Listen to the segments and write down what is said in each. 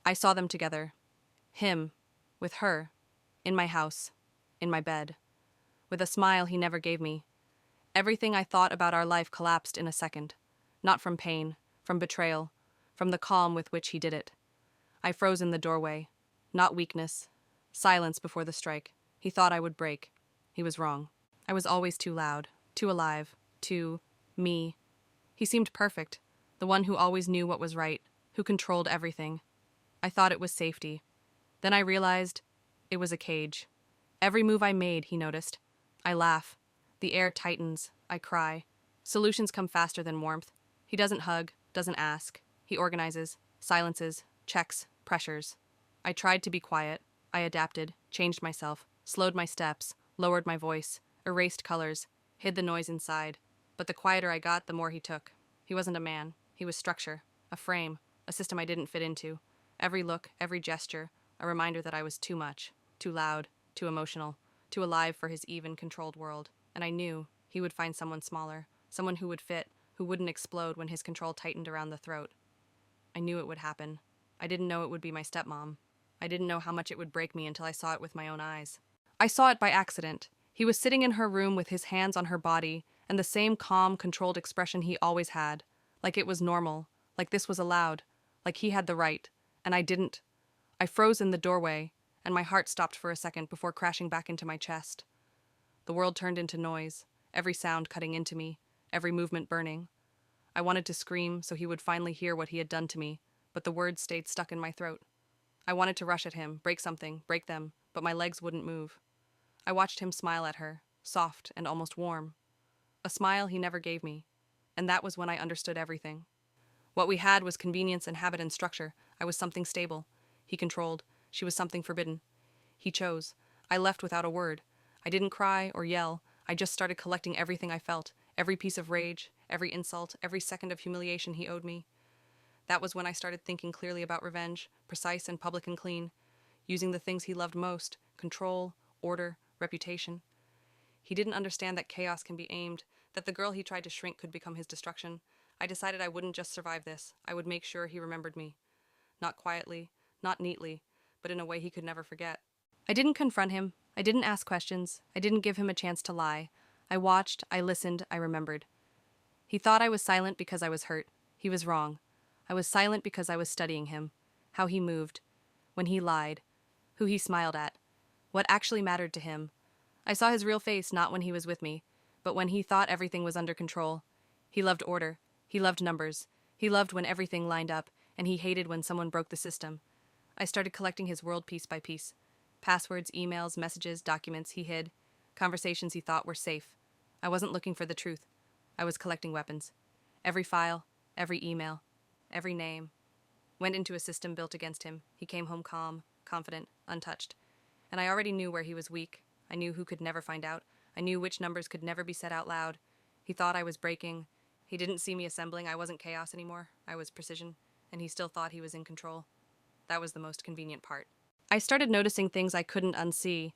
I saw them together. Him, with her, in my house, in my bed, with a smile he never gave me. Everything I thought about our life collapsed in a second. Not from pain, from betrayal, from the calm with which he did it. I froze in the doorway. Not weakness. Silence before the strike. He thought I would break. He was wrong. I was always too loud, too alive, too me. He seemed perfect, the one who always knew what was right, who controlled everything. I thought it was safety. Then I realized it was a cage. Every move I made, he noticed. I laugh. The air tightens. I cry. Solutions come faster than warmth. He doesn't hug, doesn't ask. He organizes, silences, checks, pressures. I tried to be quiet. I adapted, changed myself, slowed my steps, lowered my voice, erased colors, hid the noise inside. But the quieter I got, the more he took. He wasn't a man. He was structure, a frame, a system I didn't fit into. Every look, every gesture, a reminder that I was too much, too loud, too emotional, too alive for his even, controlled world. And I knew he would find someone smaller, someone who would fit, who wouldn't explode when his control tightened around the throat. I knew it would happen. I didn't know it would be my stepmom. I didn't know how much it would break me until I saw it with my own eyes. I saw it by accident. He was sitting in her room with his hands on her body and the same calm, controlled expression he always had, like it was normal, like this was allowed, like he had the right, and I didn't. I froze in the doorway, and my heart stopped for a second before crashing back into my chest. The world turned into noise, every sound cutting into me, every movement burning. I wanted to scream so he would finally hear what he had done to me, but the words stayed stuck in my throat. I wanted to rush at him, break something, break them, but my legs wouldn't move. I watched him smile at her, soft and almost warm. A smile he never gave me, and that was when I understood everything. What we had was convenience and habit and structure. I was something stable. He controlled. She was something forbidden. He chose. I left without a word. I didn't cry or yell. I just started collecting everything I felt, every piece of rage, every insult, every second of humiliation he owed me. That was when I started thinking clearly about revenge, precise and public and clean, using the things he loved most: control, order, reputation. He didn't understand that chaos can be aimed, that the girl he tried to shrink could become his destruction. I decided I wouldn't just survive this. I would make sure he remembered me. Not quietly, not neatly, but in a way he could never forget. I didn't confront him. I didn't ask questions. I didn't give him a chance to lie. I watched, I listened, I remembered. He thought I was silent because I was hurt. He was wrong. I was silent because I was studying him, how he moved, when he lied, who he smiled at, what actually mattered to him. I saw his real face not when he was with me, but when he thought everything was under control. He loved order. He loved numbers. He loved when everything lined up, and he hated when someone broke the system. I started collecting his world piece by piece. Passwords, emails, messages, documents he hid, conversations he thought were safe. I wasn't looking for the truth. I was collecting weapons. Every file, every email, every name went into a system built against him. He came home calm, confident, untouched. And I already knew where he was weak. I knew who could never find out. I knew which numbers could never be said out loud. He thought I was breaking. He didn't see me assembling. I wasn't chaos anymore. I was precision. And he still thought he was in control. That was the most convenient part. I started noticing things I couldn't unsee.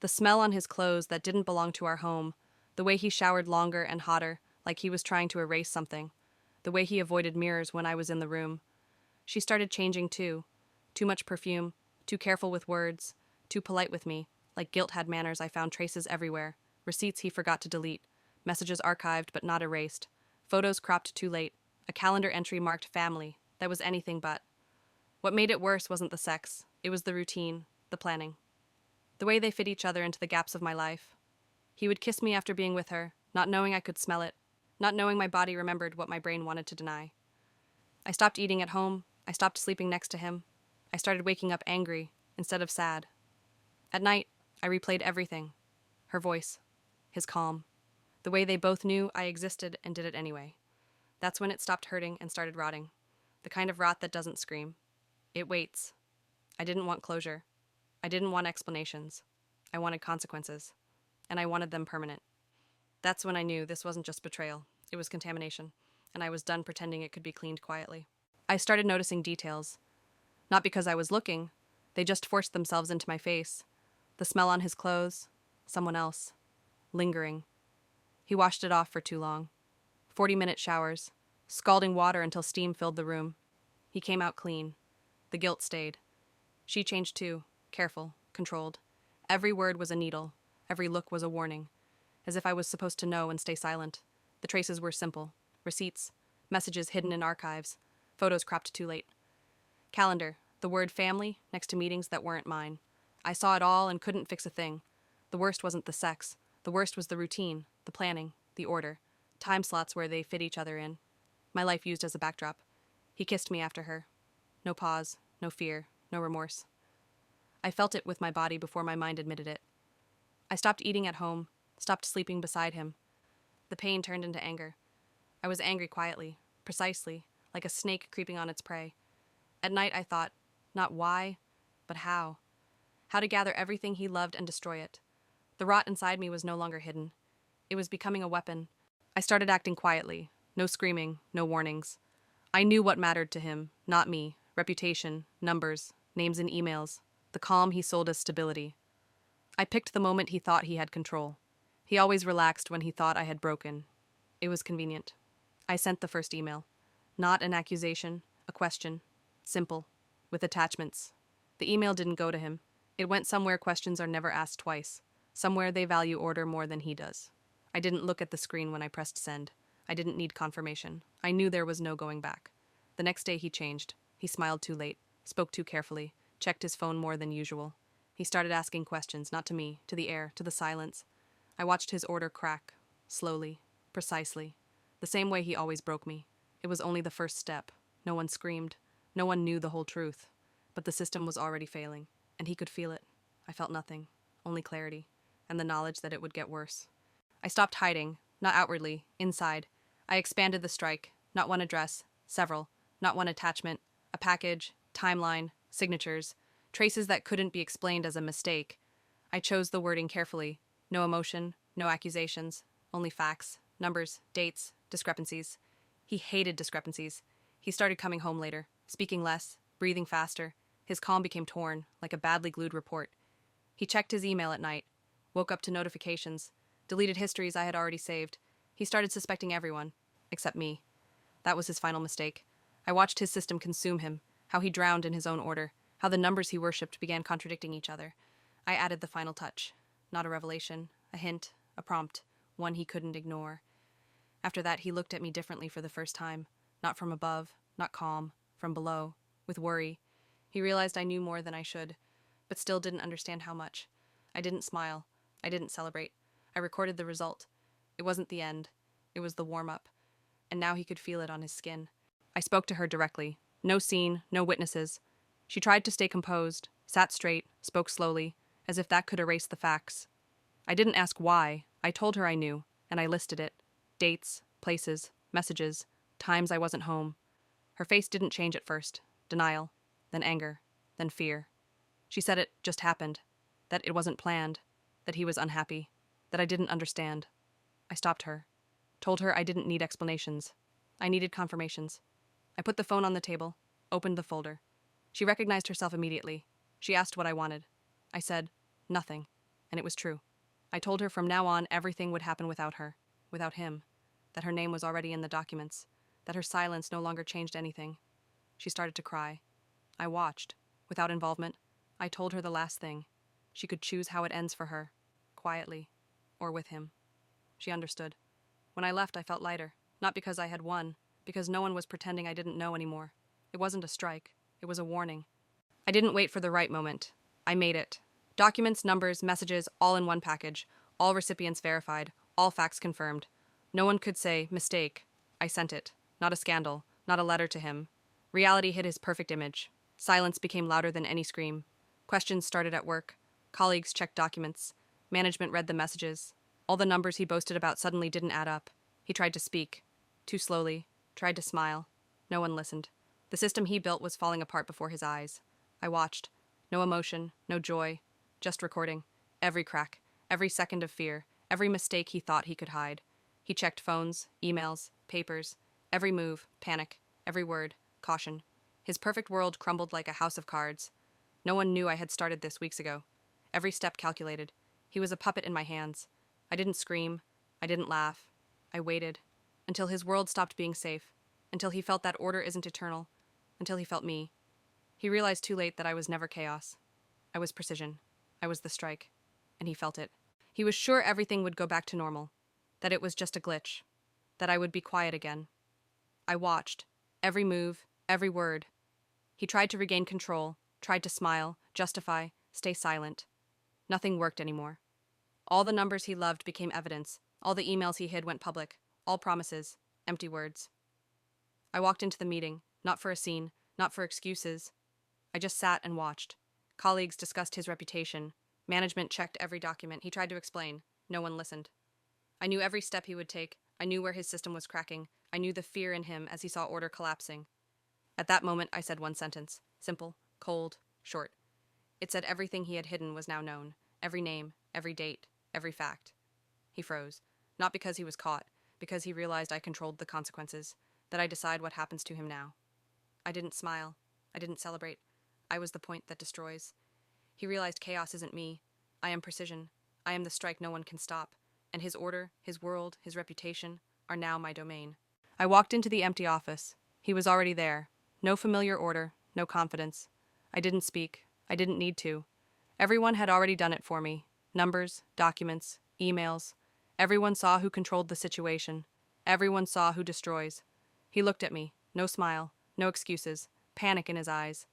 The smell on his clothes that didn't belong to our home. The way he showered longer and hotter, like he was trying to erase something. The way he avoided mirrors when I was in the room. She started changing too. Too much perfume, too careful with words, too polite with me. Like guilt had manners, I found traces everywhere. Receipts he forgot to delete. Messages archived but not erased. Photos cropped too late. A calendar entry marked family. That was anything but. What made it worse wasn't the sex. It was the routine, the planning. The way they fit each other into the gaps of my life. He would kiss me after being with her, not knowing I could smell it, not knowing my body remembered what my brain wanted to deny. I stopped eating at home. I stopped sleeping next to him. I started waking up angry instead of sad. At night, I replayed everything. Her voice, his calm, the way they both knew I existed and did it anyway. That's when it stopped hurting and started rotting. The kind of rot that doesn't scream. It waits. I didn't want closure. I didn't want explanations. I wanted consequences. And I wanted them permanent. That's when I knew this wasn't just betrayal. It was contamination. And I was done pretending it could be cleaned quietly. I started noticing details. Not because I was looking. They just forced themselves into my face. The smell on his clothes. Someone else. Lingering. He washed it off for too long. 40-minute showers. Scalding water until steam filled the room. He came out clean. The guilt stayed. She changed too, careful, controlled. Every word was a needle, every look was a warning, as if I was supposed to know and stay silent. The traces were simple: receipts, messages hidden in archives, photos cropped too late. Calendar, the word family next to meetings that weren't mine. I saw it all and couldn't fix a thing. The worst wasn't the sex. The worst was the routine, the planning, the order, time slots where they fit each other in. My life used as a backdrop. He kissed me after her. No pause, no fear, no remorse. I felt it with my body before my mind admitted it. I stopped eating at home, stopped sleeping beside him. The pain turned into anger. I was angry quietly, precisely, like a snake creeping on its prey. At night I thought, not why, but how. How to gather everything he loved and destroy it. The rot inside me was no longer hidden. It was becoming a weapon. I started acting quietly. No screaming, no warnings. I knew what mattered to him, not me. Reputation, numbers, names in emails. The calm he sold as stability. I picked the moment he thought he had control. He always relaxed when he thought I had broken. It was convenient. I sent the first email. Not an accusation, a question. Simple. With attachments. The email didn't go to him. It went somewhere questions are never asked twice. Somewhere they value order more than he does. I didn't look at the screen when I pressed send. I didn't need confirmation. I knew there was no going back. The next day he changed. He smiled too late, spoke too carefully, checked his phone more than usual. He started asking questions, not to me, to the air, to the silence. I watched his order crack, slowly, precisely, the same way he always broke me. It was only the first step. No one screamed. No one knew the whole truth. But the system was already failing, and he could feel it. I felt nothing, only clarity, and the knowledge that it would get worse. I stopped hiding, not outwardly, inside. I expanded the strike, not one address, several, not one attachment, a package, timeline, signatures, traces that couldn't be explained as a mistake. I chose the wording carefully. No emotion, no accusations, only facts, numbers, dates, discrepancies. He hated discrepancies. He started coming home later, speaking less, breathing faster. His calm became torn, like a badly glued report. He checked his email at night, woke up to notifications, deleted histories I had already saved. He started suspecting everyone, except me. That was his final mistake. I watched his system consume him, how he drowned in his own order, how the numbers he worshipped began contradicting each other. I added the final touch. Not a revelation, a hint, a prompt, one he couldn't ignore. After that, he looked at me differently for the first time. Not from above, not calm, from below, with worry. He realized I knew more than I should, but still didn't understand how much. I didn't smile. I didn't celebrate. I recorded the result. It wasn't the end. It was the warm-up. And now he could feel it on his skin. I spoke to her directly. No scene, no witnesses. She tried to stay composed, sat straight, spoke slowly, as if that could erase the facts. I didn't ask why. I told her I knew, and I listed it. Dates, places, messages, times I wasn't home. Her face didn't change at first. Denial, then anger, then fear. She said it just happened, that it wasn't planned, that he was unhappy, that I didn't understand. I stopped her, told her I didn't need explanations. I needed confirmations. I put the phone on the table, opened the folder. She recognized herself immediately. She asked what I wanted. I said, nothing, and it was true. I told her from now on everything would happen without her, without him, that her name was already in the documents, that her silence no longer changed anything. She started to cry. I watched, without involvement. I told her the last thing. She could choose how it ends for her, quietly, or with him. She understood. When I left, I felt lighter, not because I had won, because no one was pretending I didn't know anymore. It wasn't a strike. It was a warning. I didn't wait for the right moment. I made it. Documents, numbers, messages, all in one package. All recipients verified. All facts confirmed. No one could say, mistake. I sent it. Not a scandal. Not a letter to him. Reality hid his perfect image. Silence became louder than any scream. Questions started at work. Colleagues checked documents. Management read the messages. All the numbers he boasted about suddenly didn't add up. He tried to speak. Too slowly. Tried to smile. No one listened. The system he built was falling apart before his eyes. I watched. No emotion, no joy. Just recording. Every crack. Every second of fear. Every mistake he thought he could hide. He checked phones, emails, papers. Every move, panic. Every word, caution. His perfect world crumbled like a house of cards. No one knew I had started this weeks ago. Every step calculated. He was a puppet in my hands. I didn't scream. I didn't laugh. I waited. Until his world stopped being safe. Until he felt that order isn't eternal. Until he felt me. He realized too late that I was never chaos. I was precision. I was the strike. And he felt it. He was sure everything would go back to normal, that it was just a glitch, that I would be quiet again. I watched. Every move, every word. He tried to regain control, tried to smile, justify, stay silent. Nothing worked anymore. All the numbers he loved became evidence. All the emails he hid went public. All promises, empty words. I walked into the meeting, not for a scene, not for excuses. I just sat and watched. Colleagues discussed his reputation. Management checked every document. He tried to explain. No one listened. I knew every step he would take. I knew where his system was cracking. I knew the fear in him as he saw order collapsing. At that moment, I said one sentence. Simple, cold, short. It said everything he had hidden was now known. Every name, every date, every fact. He froze. Not because he was caught, because he realized I controlled the consequences, that I decide what happens to him now. I didn't smile. I didn't celebrate. I was the point that destroys. He realized chaos isn't me. I am precision. I am the strike no one can stop. And his order, his world, his reputation are now my domain. I walked into the empty office. He was already there. No familiar order, no confidence. I didn't speak. I didn't need to. Everyone had already done it for me. Numbers, documents, emails. Everyone saw who controlled the situation. Everyone saw who destroys. He looked at me. No smile, no excuses, panic in his eyes.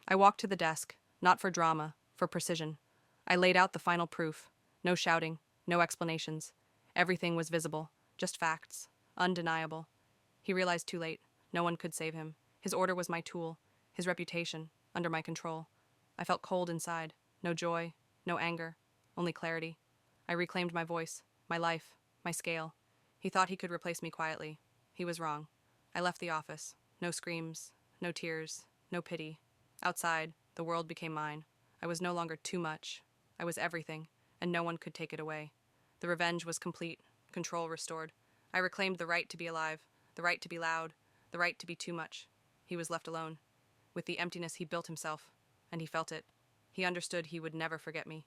I walked to the desk, not for drama, for precision. I laid out the final proof. No shouting, no explanations. Everything was visible, just facts, undeniable. He realized too late. No one could save him. His order was my tool, his reputation, under my control. I felt cold inside. No joy, no anger, only clarity. I reclaimed my voice, my life, my scale. He thought he could replace me quietly. He was wrong. I left the office. No screams, no tears, no pity. Outside, the world became mine. I was no longer too much. I was everything, and no one could take it away. The revenge was complete, control restored. I reclaimed the right to be alive, the right to be loud, the right to be too much. He was left alone, with the emptiness he built himself, and he felt it. He understood he would never forget me.